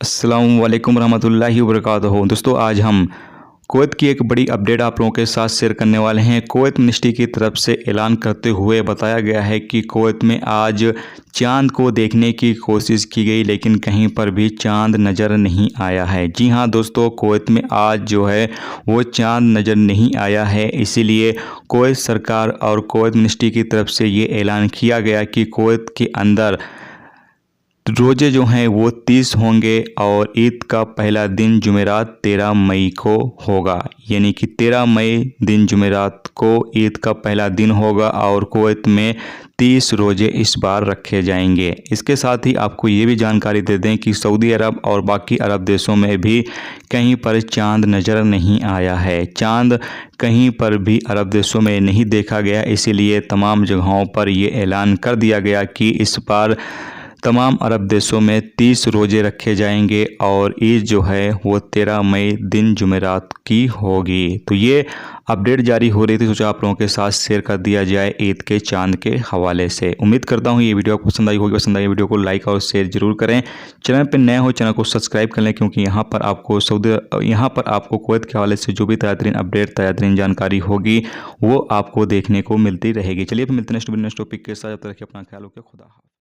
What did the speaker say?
अस्सलाम वालेकुम रहमतुल्लाहि वबरकातुहू। दोस्तों, आज हम कुवैत की एक बड़ी अपडेट आप लोगों के साथ शेयर करने वाले हैं। कुवैत मिनिस्ट्री की तरफ से ऐलान करते हुए बताया गया है कि कुवैत में आज चांद को देखने की कोशिश की गई, लेकिन कहीं पर भी चांद नज़र नहीं आया है। जी हां दोस्तों, कुवैत में आज जो है वो चांद नज़र नहीं आया है। इसीलिए कुवैत सरकार और कुवैत मिनिस्ट्री की तरफ से ये ऐलान किया गया कि कुवैत के अंदर रोज़े जो हैं वो 30 होंगे और ईद का पहला दिन जुमेरात 13 मई को होगा। यानी कि 13 मई दिन जुमेरात को ईद का पहला दिन होगा और कुवैत में 30 रोज़े इस बार रखे जाएंगे। इसके साथ ही आपको ये भी जानकारी दे दें कि सऊदी अरब और बाकी अरब देशों में भी कहीं पर चांद नज़र नहीं आया है। चांद कहीं पर भी अरब देशों में नहीं देखा गया, इसीलिए तमाम जगहों पर ये ऐलान कर दिया गया कि इस बार तमाम अरब देशों में 30 रोज़े रखे जाएंगे और ईद जो है वो 13 मई दिन जुमेरात की होगी। तो ये अपडेट जारी हो रही थी, सोचा आप लोगों के साथ शेयर कर दिया जाए ईद के चांद के हवाले से। उम्मीद करता हूँ ये वीडियो आपको पसंद आई होगी। पसंद आई वीडियो को लाइक और शेयर जरूर करें। चैनल पर नए हो चैनल को सब्सक्राइब कर लें, क्योंकि यहाँ पर आपको कुवैत के हवाले से जो भी ताज़ा तरीन अपडेट, ताज़ा तरीन जानकारी होगी वो आपको देखने को मिलती रहेगी। चलिए फिर मिलते हैं नेक्स्ट टॉपिक के साथ। जब तक अपना ख्याल रखिए। खुदा हाफ़िज़।